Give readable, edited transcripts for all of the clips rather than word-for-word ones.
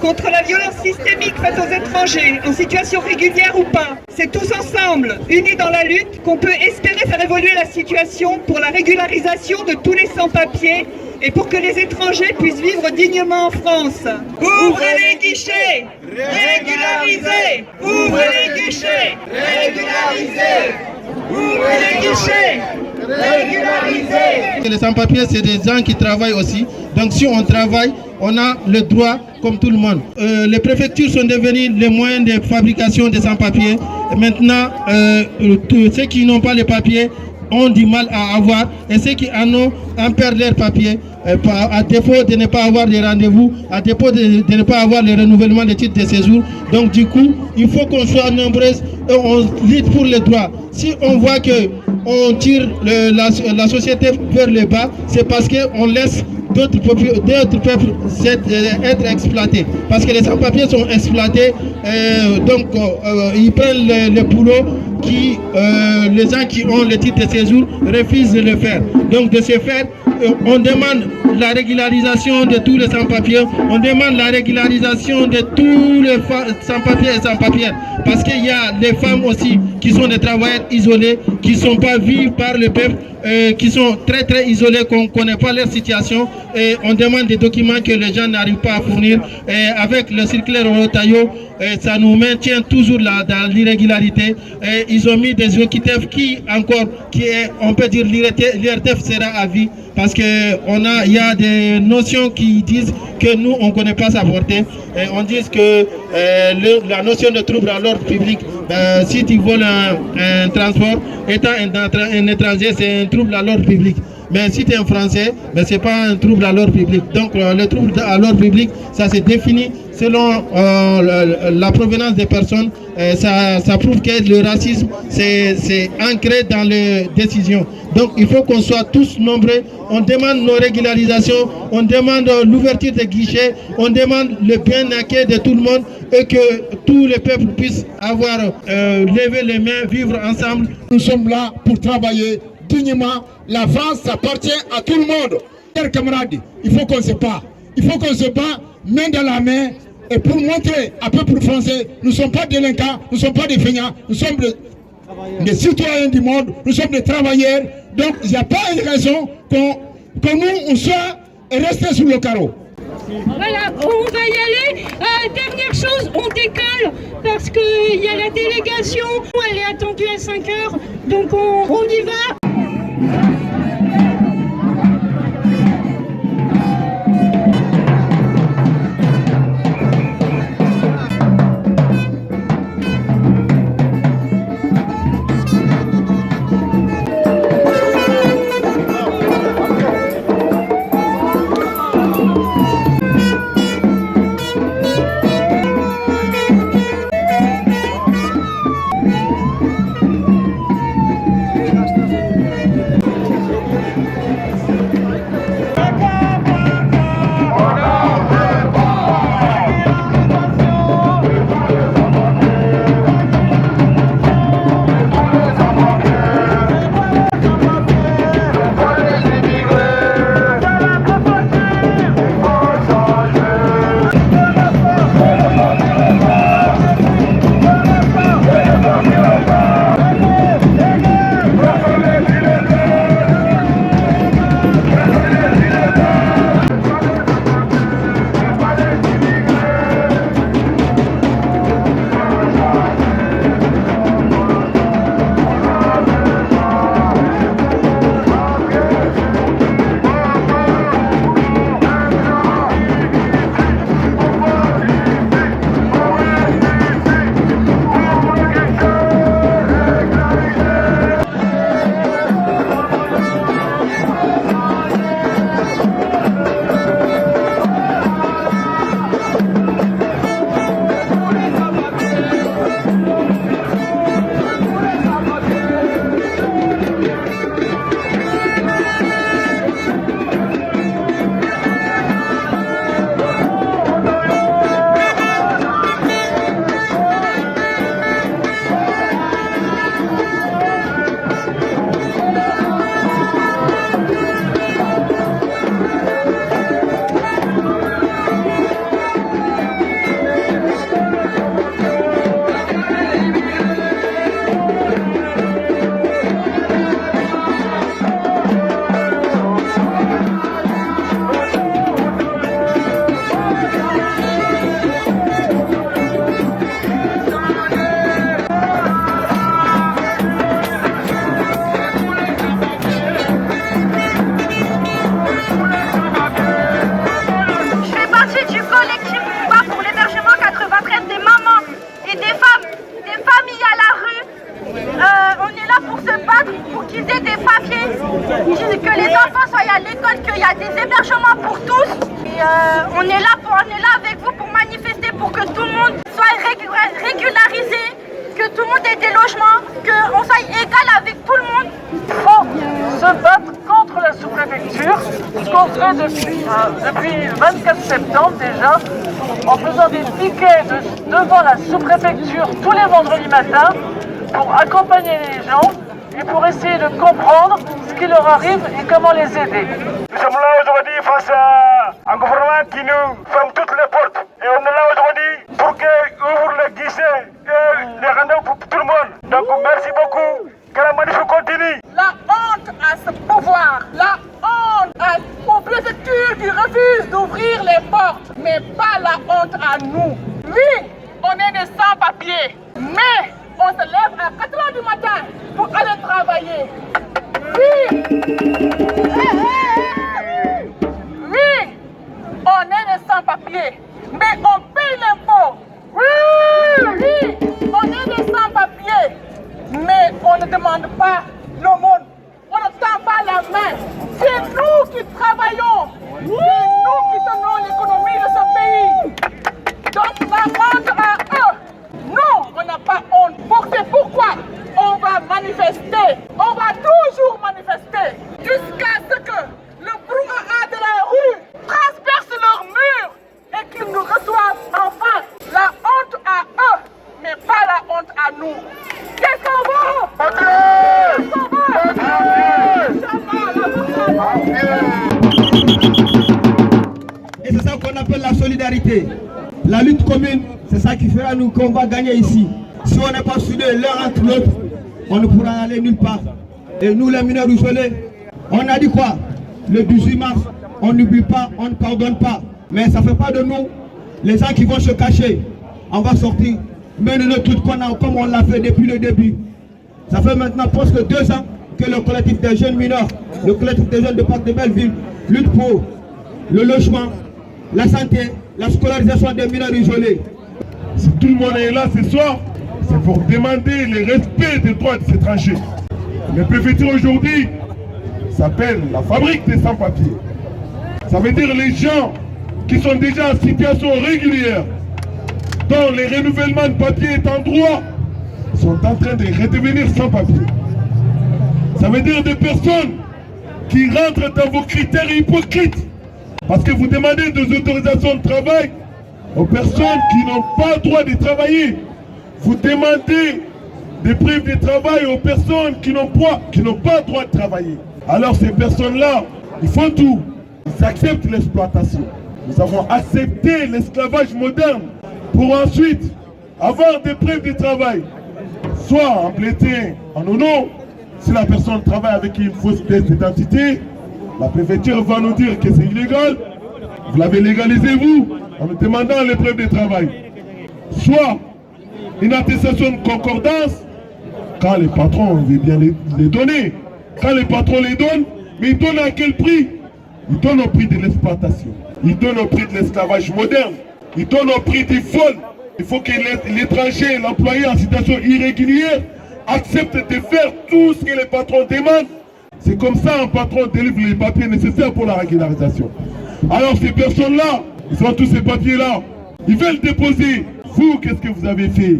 contre la violence systémique faite aux étrangers, en situation régulière ou pas. C'est tous ensemble, unis dans la lutte, qu'on peut espérer faire évoluer la situation pour la régularisation de tous les sans-papiers et pour que les étrangers puissent vivre dignement en France. Ouvrez les guichets, régularisez. Ouvrez les guichets, régularisez. Ouvrez les guichets, régularisez. Les sans-papiers, c'est des gens qui travaillent aussi. Donc si on travaille, on a le droit comme tout le monde. Les préfectures sont devenues les moyens de fabrication des sans-papiers. Maintenant, ceux qui n'ont pas les papiers ont du mal à avoir, et ceux qui en ont en perdent leurs papiers, à défaut de ne pas avoir des rendez-vous, à défaut de ne pas avoir le renouvellement des titres de séjour. Donc du coup, il faut qu'on soit nombreux et on lutte pour les droits. Si on voit que on tire la société vers le bas, c'est parce qu'on laisse d'autres peuples être exploités. Parce que les sans-papiers sont exploités, donc ils prennent le boulot qui les gens qui ont le titre de séjour refusent de le faire. Donc de ce fait, on demande la régularisation de tous les sans-papiers, on demande la régularisation de tous les sans-papiers et sans-papières. Parce qu'il y a les femmes aussi qui sont des travailleurs isolés, qui ne sont pas vus par le peuple, qui sont très très isolés, qu'on ne connaît pas leur situation. Et on demande des documents que les gens n'arrivent pas à fournir. Et avec le circulaire Orotayo, ça nous maintient toujours là, dans l'irrégularité. Ils ont mis des OQTF qui encore, on peut dire l'IRTF sera à vie. Parce qu'il y a des notions qui disent que nous, on ne connaît pas sa portée. Et on dit que la notion de trouble à l'ordre public, si tu voles un transport, étant un étranger, c'est un trouble à l'ordre public. Mais si tu es un Français, ce n'est pas un trouble à l'ordre public. Donc le trouble à l'ordre public, ça se définit selon la provenance des personnes. Ça prouve que le racisme, c'est ancré dans les décisions. Donc il faut qu'on soit tous nombreux. On demande nos régularisations, on demande l'ouverture des guichets, on demande le bien-accueil de tout le monde et que tous les peuples puissent avoir levé les mains, vivre ensemble. Nous sommes là pour travailler dignement. La France appartient à tout le monde. Chers camarades, il faut qu'on se bat. Il faut qu'on se bat main dans la main. Et pour montrer à peuple français, nous ne sommes pas délinquants, nous ne sommes pas des feignants, nous sommes des citoyens du monde, nous sommes des travailleurs. Donc il n'y a pas une raison que nous, on soit restés sur le carreau. Voilà, on va y aller. Dernière chose, on décale parce qu'il y a la délégation. Elle est attendue à 5 heures, donc on y va. qu'il y a des hébergements pour tous. Et on est là avec vous pour manifester pour que tout le monde soit régularisé, que tout le monde ait des logements, qu'on soit égal avec tout le monde. Faut se battre contre la sous-préfecture, ce qu'on fait depuis le 24 septembre déjà, en faisant des piquets devant la sous-préfecture tous les vendredis matins pour accompagner les gens et pour essayer de comprendre ce qui leur arrive et comment les aider. Nous sommes là aujourd'hui face à un gouvernement qui nous ferme toutes les portes. Et on est là aujourd'hui pour qu'il ouvre les guichets et les rendez-vous pour tout le monde. Donc merci beaucoup. Que la manif continue. La honte à ce pouvoir, la honte aux préfectures qui refusent d'ouvrir les portes, mais pas la honte à nous. Oui, on est des sans-papiers, mais on se lève à 4 h du matin pour aller travailler. Oui, oui, on est des sans-papiers, mais on paye l'impôt. Oui, on est des sans-papiers. Mais on ne demande pas l'aumône, on ne tend pas la main. C'est nous qui travaillons, c'est nous qui tenons l'économie de ce pays. Donc la honte à eux, nous, on n'a pas honte. C'est pourquoi on va manifester, on va toujours manifester, jusqu'à ce que le brouhaha de la rue transperce leurs murs et qu'ils nous reçoivent en face. La honte à eux, mais pas la honte à nous. Qu'est-ce qu'on va? Et c'est ça qu'on appelle la solidarité. La lutte commune, c'est ça qui fera nous qu'on va gagner ici. Si on n'est pas soudés l'un entre l'autre, on ne pourra aller nulle part. Et nous les mineurs isolés, on a dit quoi? Le 18 mars, on n'oublie pas, on ne pardonne pas. Mais ça ne fait pas de nous les gens qui vont se cacher. On va sortir. Mener le truc qu'on a, comme on l'a fait depuis le début. Ça fait maintenant presque 2 ans que le collectif des jeunes mineurs, le collectif des jeunes de Parc de Belleville, lutte pour le logement, la santé, la scolarisation des mineurs isolés. Si tout le monde est là ce soir, c'est pour demander le respect des droits des étrangers. Les préfectures aujourd'hui s'appelle la fabrique des sans-papiers. Ça veut dire les gens qui sont déjà en situation régulière, dont les renouvellements de papier est en droit, sont en train de redevenir sans papier. Ça veut dire des personnes qui rentrent dans vos critères hypocrites. Parce que vous demandez des autorisations de travail aux personnes qui n'ont pas le droit de travailler. Vous demandez des preuves de travail aux personnes qui n'ont pas le droit de travailler. Alors ces personnes-là, ils font tout. Ils acceptent l'exploitation. Nous avons accepté l'esclavage moderne pour ensuite avoir des preuves de travail, soit en bulletin en nom. Si la personne travaille avec une fausse pièce d'identité, la préfecture va nous dire que c'est illégal. Vous l'avez légalisé vous, en nous demandant les preuves de travail. Soit une attestation de concordance, quand les patrons veulent bien les donner. Quand les patrons les donnent, mais ils donnent à quel prix? Ils donnent au prix de l'exploitation. Ils donnent au prix de l'esclavage moderne. Ils donnent au prix du vol. Il faut que l'étranger, l'employé en situation irrégulière, accepte de faire tout ce que les patrons demandent. C'est comme ça un patron délivre les papiers nécessaires pour la régularisation. Alors ces personnes-là, ils ont tous ces papiers-là. Ils veulent déposer. Vous, qu'est-ce que vous avez fait?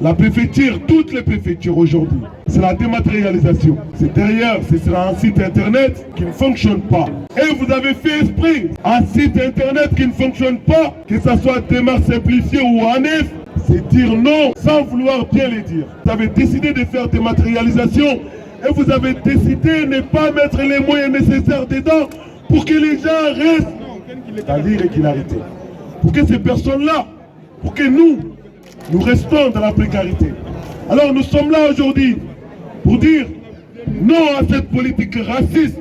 La préfecture, toutes les préfectures aujourd'hui, c'est la dématérialisation. C'est derrière, c'est sur un site internet qui ne fonctionne pas. Et vous avez fait esprit, un site internet qui ne fonctionne pas, que ce soit démarche simplifiée ou ANEF, c'est dire non sans vouloir bien les dire. Vous avez décidé de faire dématérialisation et vous avez décidé de ne pas mettre les moyens nécessaires dedans pour que les gens restent dans l'irrégularité. Pour que ces personnes-là, pour que nous restons dans la précarité. Alors nous sommes là aujourd'hui pour dire non à cette politique raciste.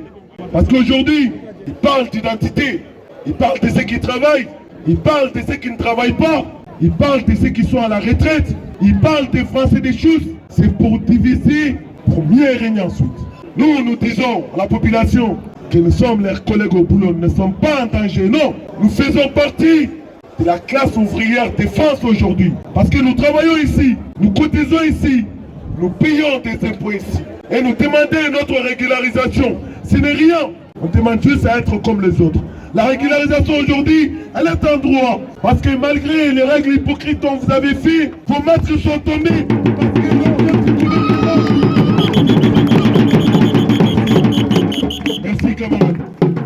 Parce qu'aujourd'hui, ils parlent d'identité, ils parlent de ceux qui travaillent, ils parlent de ceux qui ne travaillent pas, ils parlent de ceux qui sont à la retraite, ils parlent des Français des choses. C'est pour diviser, pour mieux régner ensuite. Nous disons à la population que nous sommes leurs collègues au boulot, nous ne sommes pas en danger, non. Nous faisons partie de la classe ouvrière de France aujourd'hui. Parce que nous travaillons ici, nous cotisons ici, nous payons des impôts ici. Et nous demandons notre régularisation. Ce n'est rien. On demande juste à être comme les autres. La régularisation aujourd'hui, elle est en droit. Parce que malgré les règles hypocrites dont vous avez fait, vos maîtres sont tombés. Merci camarades.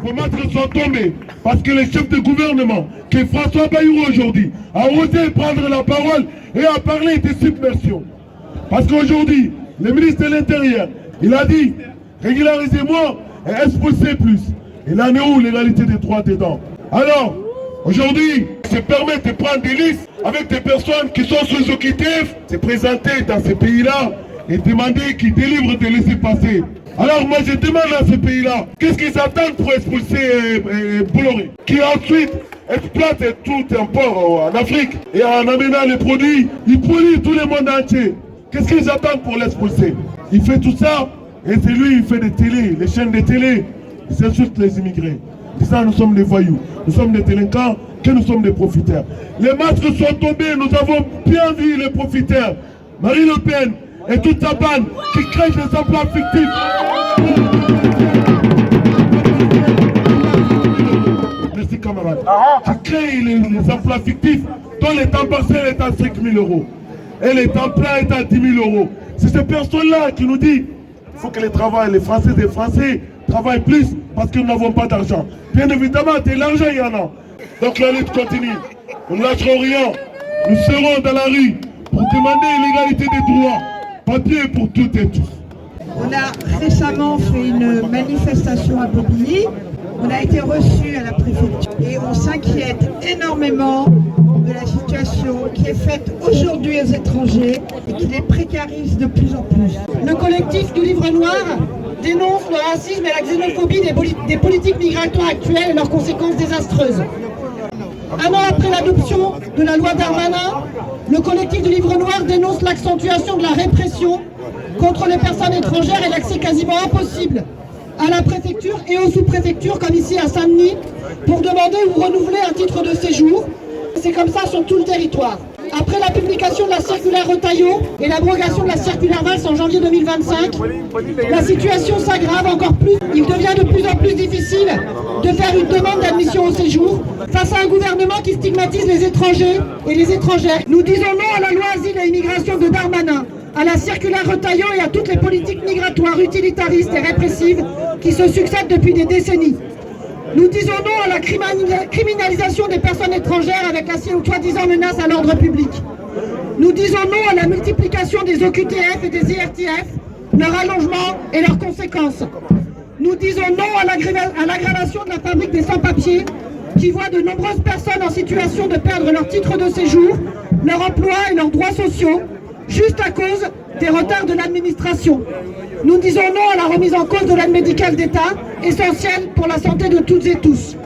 Vos maîtres sont tombés parce que le chef de gouvernement, que François Bayrou aujourd'hui, a osé prendre la parole et a parlé de submersion. Parce qu'aujourd'hui, le ministre de l'Intérieur, il a dit, régularisez-moi et expulsez plus. Et là, n'est où l'égalité des droits dedans? Alors, aujourd'hui, se permet de prendre des listes avec des personnes qui sont sous OQTF, se présenter dans ces pays-là et demander qu'ils délivrent des laissez-passer. Alors moi je demande à ces pays-là, qu'est-ce qu'ils attendent pour expulser Bolloré, qui ensuite exploite tout un port en Afrique et en amenant les produits, il pollue tout le monde entier. Qu'est-ce qu'ils attendent pour l'expulser? Il fait tout ça et c'est lui, il fait des télés, les chaînes de télé. C'est insulte les immigrés. Disant nous sommes des voyous, nous sommes des délinquants, que nous sommes des profiteurs. Les masques sont tombés, nous avons bien vu les profiteurs. Marine Le Pen et toute sa bande qui crée des emplois fictifs. Merci camarades. Qui crée les emplois fictifs dont le temps partiel est à 5 000 € et le temps plein est à 10 000 €. C'est ces personnes-là qui nous disent il faut que les Français des Français travaillent plus parce que nous n'avons pas d'argent. Bien évidemment, de l'argent il y en a. Donc la lutte continue. Nous ne lâcherons rien. Nous serons dans la rue pour demander l'égalité des droits. Papier pour toutes et tous. On a récemment fait une manifestation à Bobigny. On a été reçus à la préfecture et on s'inquiète énormément de la situation qui est faite aujourd'hui aux étrangers et qui les précarise de plus en plus. Le collectif du Livre Noir dénonce le racisme et la xénophobie des politiques migratoires actuelles et leurs conséquences désastreuses. Un an après l'adoption de la loi Darmanin, le collectif du Livre Noir dénonce l'accentuation de la répression contre les personnes étrangères et l'accès quasiment impossible à la préfecture et aux sous-préfectures, comme ici à Saint-Denis, pour demander ou renouveler un titre de séjour. C'est comme ça sur tout le territoire. Après la publication de la circulaire Retailleau et l'abrogation de la circulaire Valls en janvier 2025, la situation s'aggrave encore plus. Il devient de plus en plus difficile de faire une demande d'admission au séjour face à un gouvernement qui stigmatise les étrangers et les étrangères. Nous disons non à la loi Asile et Immigration de Darmanin, à la circulaire Retailleau et à toutes les politiques migratoires utilitaristes et répressives qui se succèdent depuis des décennies. Nous disons non à la criminalisation des personnes étrangères avec la soi-disant menace à l'ordre public. Nous disons non à la multiplication des OQTF et des IRTF, leur allongement et leurs conséquences. Nous disons non à l'aggravation de la fabrique des sans-papiers qui voit de nombreuses personnes en situation de perdre leur titre de séjour, leur emploi et leurs droits sociaux, juste à cause des retards de l'administration. Nous disons non à la remise en cause de l'aide médicale d'État, essentielle pour la santé de toutes et tous.